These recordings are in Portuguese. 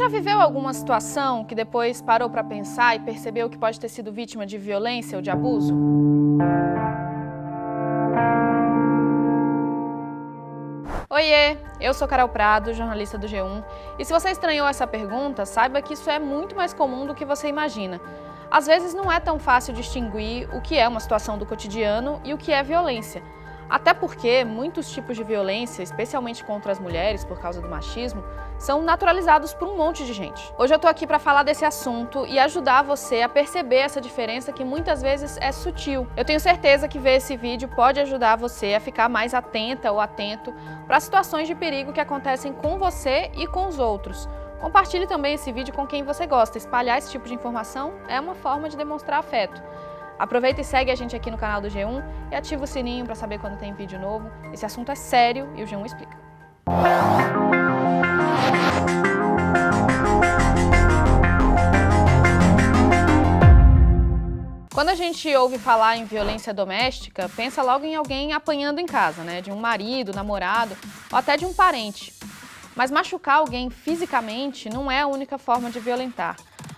já viveu alguma situação que depois parou para pensar e percebeu que pode ter sido vítima de violência ou de abuso? Oiê, eu sou Carol Prado, jornalista do G1, e se você estranhou essa pergunta, saiba que isso é muito mais comum do que você imagina. Às vezes não é tão fácil distinguir o que é uma situação do cotidiano e o que é violência. Até porque muitos tipos de violência, especialmente contra as mulheres por causa do machismo, são naturalizados por um monte de gente. Hoje eu tô aqui para falar desse assunto e ajudar você a perceber essa diferença que muitas vezes é sutil. Eu tenho certeza que ver esse vídeo pode ajudar você a ficar mais atenta ou atento para situações de perigo que acontecem com você e com os outros. Compartilhe também esse vídeo com quem você gosta. Espalhar esse tipo de informação é uma forma de demonstrar afeto. Aproveita e segue a gente aqui no canal do G1 e ativa o sininho para saber quando tem vídeo novo. Esse assunto é sério e o G1 explica. Quando a gente ouve falar em violência doméstica, pensa logo em alguém apanhando em casa, né? De um marido, namorado ou até de um parente. Mas machucar alguém fisicamente não é a única forma de violentar.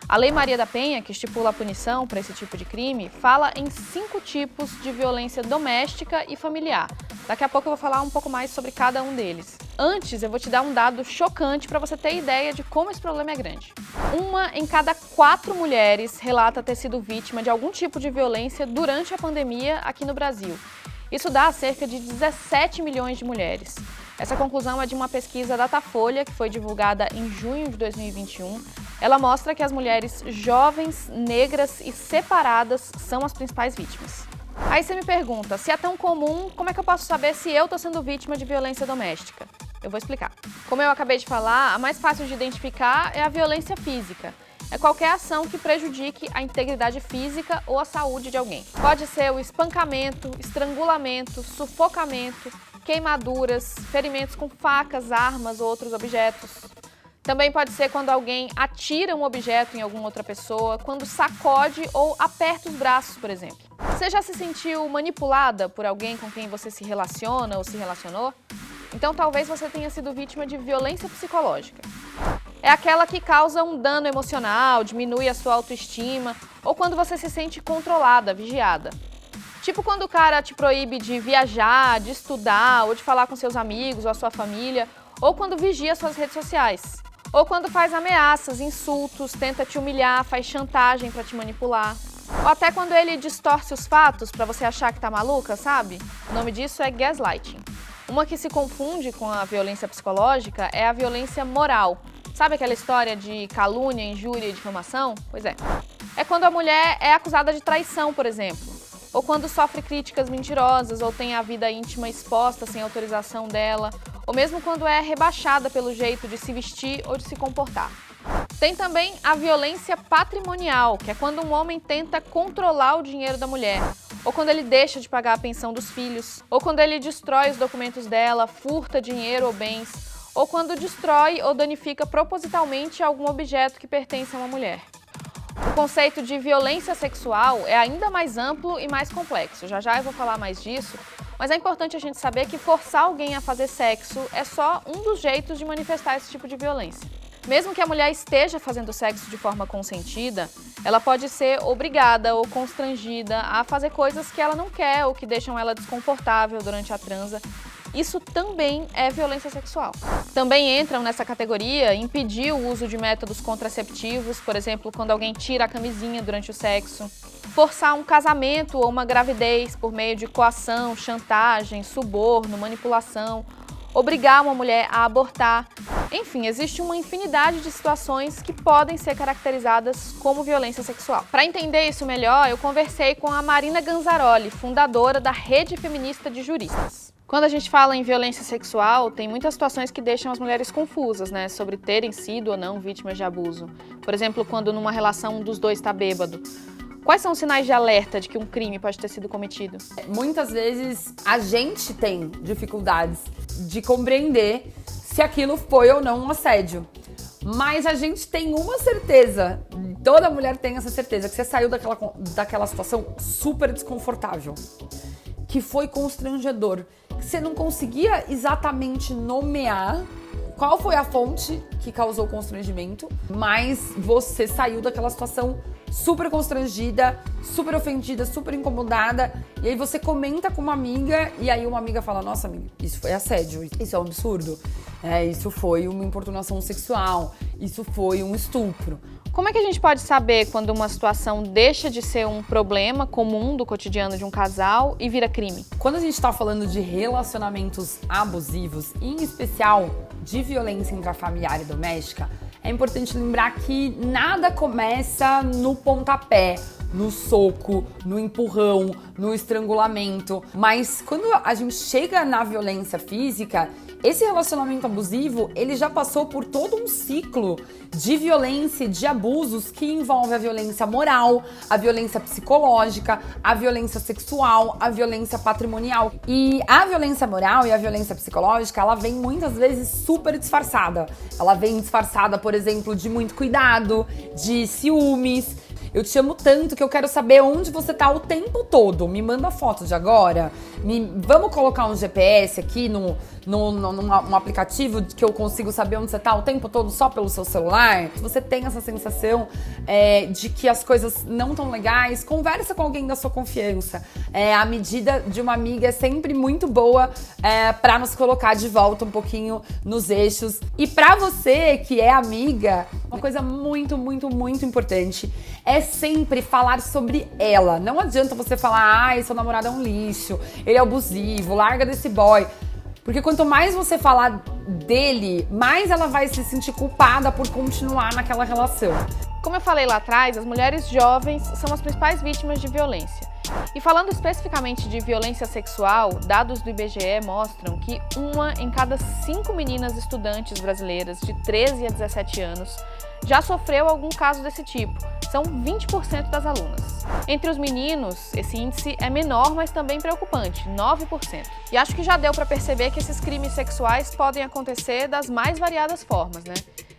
A Lei Maria da Penha, que estipula a punição para esse tipo de crime, fala em 5 tipos de violência doméstica e familiar. Daqui a pouco eu vou falar um pouco mais sobre cada um deles. Antes, eu vou te dar um dado chocante para você ter ideia de como esse problema é grande. 1 em cada 4 mulheres relata ter sido vítima de algum tipo de violência durante a pandemia aqui no Brasil. Isso dá cerca de 17 milhões de mulheres. Essa conclusão é de uma pesquisa Datafolha, que foi divulgada em junho de 2021. Ela mostra que as mulheres jovens, negras e separadas são as principais vítimas. Aí você me pergunta, se é tão comum, como é que eu posso saber se eu estou sendo vítima de violência doméstica? Eu vou explicar. Como eu acabei de falar, a mais fácil de identificar é a violência física. É qualquer ação que prejudique a integridade física ou a saúde de alguém. Pode ser o espancamento, estrangulamento, sufocamento, queimaduras, ferimentos com facas, armas ou outros objetos. Também pode ser quando alguém atira um objeto em alguma outra pessoa, quando sacode ou aperta os braços, por exemplo. Você já se sentiu manipulada por alguém com quem você se relaciona ou se relacionou? Então talvez você tenha sido vítima de violência psicológica. É aquela que causa um dano emocional, diminui a sua autoestima, ou quando você se sente controlada, vigiada. Tipo quando o cara te proíbe de viajar, de estudar, ou de falar com seus amigos ou a sua família, ou quando vigia suas redes sociais. Ou quando faz ameaças, insultos, tenta te humilhar, faz chantagem para te manipular. Ou até quando ele distorce os fatos para você achar que tá maluca, sabe? O nome disso é gaslighting. Uma que se confunde com a violência psicológica é a violência moral. Sabe aquela história de calúnia, injúria e difamação? Pois é. É quando a mulher é acusada de traição, por exemplo. Ou quando sofre críticas mentirosas, ou tem a vida íntima exposta sem autorização dela, ou mesmo quando é rebaixada pelo jeito de se vestir ou de se comportar. Tem também a violência patrimonial, que é quando um homem tenta controlar o dinheiro da mulher, ou quando ele deixa de pagar a pensão dos filhos, ou quando ele destrói os documentos dela, furta dinheiro ou bens, ou quando destrói ou danifica propositalmente algum objeto que pertence a uma mulher. O conceito de violência sexual é ainda mais amplo e mais complexo. Já já eu vou falar mais disso, mas é importante a gente saber que forçar alguém a fazer sexo é só um dos jeitos de manifestar esse tipo de violência. Mesmo que a mulher esteja fazendo sexo de forma consentida, ela pode ser obrigada ou constrangida a fazer coisas que ela não quer ou que deixam ela desconfortável durante a transa. Isso também é violência sexual. Também entram nessa categoria impedir o uso de métodos contraceptivos, por exemplo, quando alguém tira a camisinha durante o sexo, forçar um casamento ou uma gravidez por meio de coação, chantagem, suborno, manipulação, obrigar uma mulher a abortar. Enfim, existe uma infinidade de situações que podem ser caracterizadas como violência sexual. Para entender isso melhor, eu conversei com a Marina Ganzaroli, fundadora da Rede Feminista de Juristas. Quando a gente fala em violência sexual, tem muitas situações que deixam as mulheres confusas, né, sobre terem sido ou não vítimas de abuso. Por exemplo, quando numa relação um dos dois está bêbado. Quais são os sinais de alerta de que um crime pode ter sido cometido? Muitas vezes a gente tem dificuldades de compreender se aquilo foi ou não um assédio. Mas a gente tem uma certeza, toda mulher tem essa certeza, que você saiu daquela situação super desconfortável, que foi constrangedor, que você não conseguia exatamente nomear qual foi a fonte que causou constrangimento, mas você saiu daquela situação super constrangida, super ofendida, super incomodada, e aí você comenta com uma amiga, e aí uma amiga fala, nossa amiga, isso foi assédio, isso é um absurdo, isso foi uma importunação sexual, isso foi um estupro. Como é que a gente pode saber quando uma situação deixa de ser um problema comum do cotidiano de um casal e vira crime? Quando a gente tá falando de relacionamentos abusivos, em especial de violência intrafamiliar e doméstica, é importante lembrar que nada começa no pontapé, no soco, no empurrão, no estrangulamento. Mas quando a gente chega na violência física, esse relacionamento abusivo, ele já passou por todo um ciclo de violência e de abusos que envolve a violência moral, a violência psicológica, a violência sexual, a violência patrimonial. E a violência moral e a violência psicológica, ela vem muitas vezes super disfarçada. Ela vem disfarçada, por exemplo, de muito cuidado, de ciúmes. Eu te amo tanto que eu quero saber onde você tá o tempo todo. Me manda foto de agora. Vamos colocar um GPS aqui num aplicativo que eu consigo saber onde você tá o tempo todo só pelo seu celular. Se você tem essa sensação de que as coisas não estão legais, conversa com alguém da sua confiança. A medida de uma amiga é sempre muito boa pra nos colocar de volta um pouquinho nos eixos. E pra você que é amiga, uma coisa muito, muito, muito importante é sempre falar sobre ela. Não adianta você falar, ai, seu namorado é um lixo, ele é abusivo, larga desse boy. Porque quanto mais você falar dele, mais ela vai se sentir culpada por continuar naquela relação. Como eu falei lá atrás, as mulheres jovens são as principais vítimas de violência. E falando especificamente de violência sexual, dados do IBGE mostram que 1 em cada 5 meninas estudantes brasileiras de 13 a 17 anos já sofreu algum caso desse tipo. São 20% das alunas. Entre os meninos, esse índice é menor, mas também preocupante, 9%. E acho que já deu para perceber que esses crimes sexuais podem acontecer das mais variadas formas, né?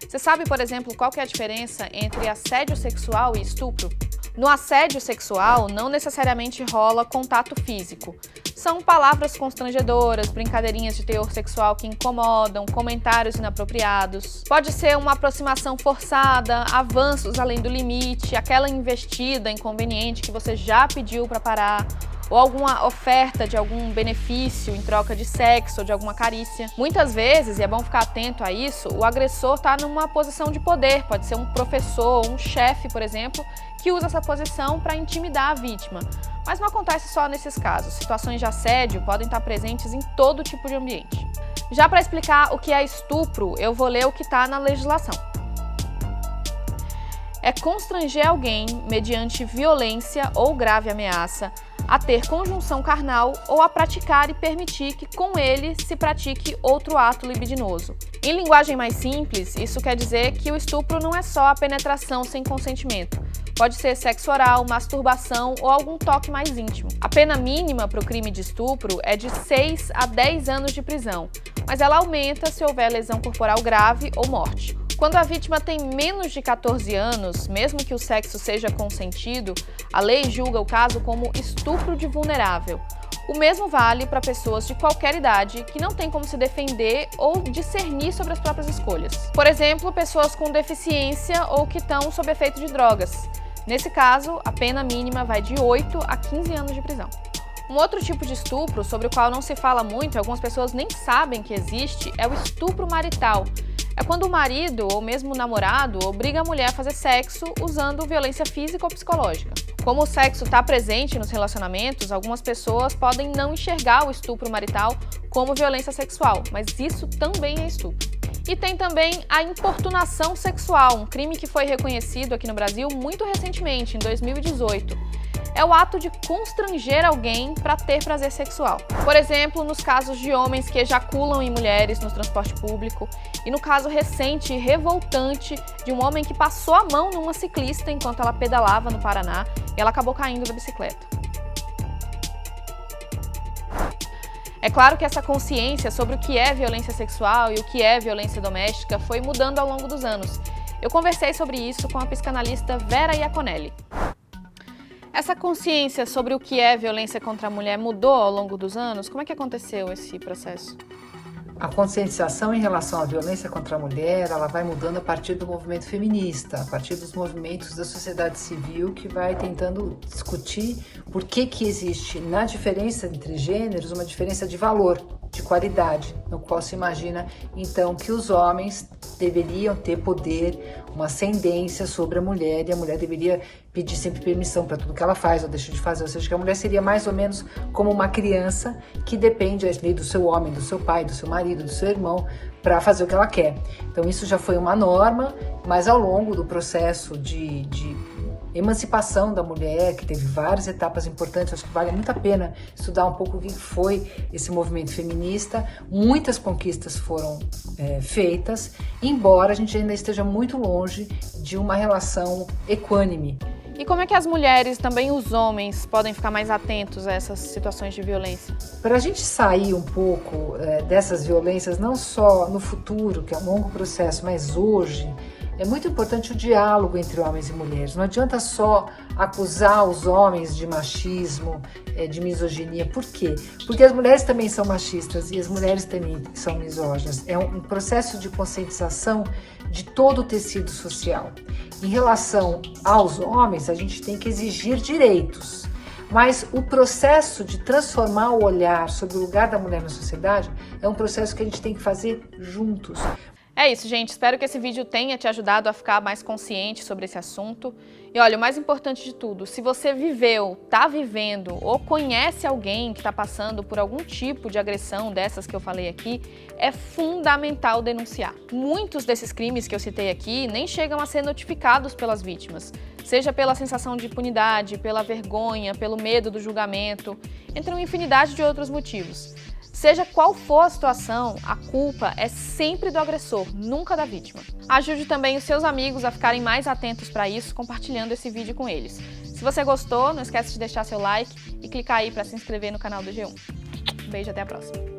Você sabe, por exemplo, qual que é a diferença entre assédio sexual e estupro? No assédio sexual, não necessariamente rola contato físico. São palavras constrangedoras, brincadeirinhas de teor sexual que incomodam, comentários inapropriados. Pode ser uma aproximação forçada, avanços além do limite, aquela investida inconveniente que você já pediu para parar, ou alguma oferta de algum benefício em troca de sexo ou de alguma carícia. Muitas vezes, e é bom ficar atento a isso, o agressor está numa posição de poder, pode ser um professor ou um chefe, por exemplo, que usa essa posição para intimidar a vítima. Mas não acontece só nesses casos. Situações de assédio podem estar presentes em todo tipo de ambiente. Já para explicar o que é estupro, eu vou ler o que está na legislação. É constranger alguém, mediante violência ou grave ameaça, a ter conjunção carnal ou a praticar e permitir que com ele se pratique outro ato libidinoso. Em linguagem mais simples, isso quer dizer que o estupro não é só a penetração sem consentimento. Pode ser sexo oral, masturbação ou algum toque mais íntimo. A pena mínima para o crime de estupro é de 6 a 10 anos de prisão, mas ela aumenta se houver lesão corporal grave ou morte. Quando a vítima tem menos de 14 anos, mesmo que o sexo seja consentido, a lei julga o caso como estupro de vulnerável. O mesmo vale para pessoas de qualquer idade que não têm como se defender ou discernir sobre as próprias escolhas. Por exemplo, pessoas com deficiência ou que estão sob efeito de drogas. Nesse caso, a pena mínima vai de 8 a 15 anos de prisão. Um outro tipo de estupro, sobre o qual não se fala muito e algumas pessoas nem sabem que existe, é o estupro marital. É quando o marido ou mesmo o namorado obriga a mulher a fazer sexo usando violência física ou psicológica. Como o sexo está presente nos relacionamentos, algumas pessoas podem não enxergar o estupro marital como violência sexual, mas isso também é estupro. E tem também a importunação sexual, um crime que foi reconhecido aqui no Brasil muito recentemente, em 2018. É o ato de constranger alguém para ter prazer sexual. Por exemplo, nos casos de homens que ejaculam em mulheres no transporte público e no caso recente e revoltante de um homem que passou a mão numa ciclista enquanto ela pedalava no Paraná e ela acabou caindo da bicicleta. É claro que essa consciência sobre o que é violência sexual e o que é violência doméstica foi mudando ao longo dos anos. Eu conversei sobre isso com a psicanalista Vera Iaconelli. Essa consciência sobre o que é violência contra a mulher mudou ao longo dos anos? Como é que aconteceu esse processo? A conscientização em relação à violência contra a mulher, ela vai mudando a partir do movimento feminista, a partir dos movimentos da sociedade civil que vai tentando discutir por que existe na diferença entre gêneros uma diferença de valor, de qualidade, no qual se imagina então que os homens deveriam ter poder, uma ascendência sobre a mulher, e a mulher deveria pedir sempre permissão para tudo que ela faz ou deixa de fazer, ou seja, que a mulher seria mais ou menos como uma criança que depende do seu homem, do seu pai, do seu marido, do seu irmão, para fazer o que ela quer. Então isso já foi uma norma, mas ao longo do processo de emancipação da mulher, que teve várias etapas importantes, acho que vale muito a pena estudar um pouco o que foi esse movimento feminista. Muitas conquistas foram feitas, embora a gente ainda esteja muito longe de uma relação equânime. E como é que as mulheres, também os homens, podem ficar mais atentos a essas situações de violência? Para a gente sair um pouco dessas violências, não só no futuro, que é um longo processo, mas hoje, é muito importante o diálogo entre homens e mulheres. Não adianta só acusar os homens de machismo, de misoginia. Por quê? Porque as mulheres também são machistas e as mulheres também são misóginas. É um processo de conscientização de todo o tecido social. Em relação aos homens, a gente tem que exigir direitos. Mas o processo de transformar o olhar sobre o lugar da mulher na sociedade é um processo que a gente tem que fazer juntos. É isso, gente. Espero que esse vídeo tenha te ajudado a ficar mais consciente sobre esse assunto. E olha, o mais importante de tudo, se você viveu, tá vivendo ou conhece alguém que está passando por algum tipo de agressão dessas que eu falei aqui, é fundamental denunciar. Muitos desses crimes que eu citei aqui nem chegam a ser notificados pelas vítimas, seja pela sensação de impunidade, pela vergonha, pelo medo do julgamento, entre uma infinidade de outros motivos. Seja qual for a situação, a culpa é sempre do agressor, nunca da vítima. Ajude também os seus amigos a ficarem mais atentos para isso, compartilhando esse vídeo com eles. Se você gostou, não esquece de deixar seu like e clicar aí para se inscrever no canal do G1. Um beijo, até a próxima.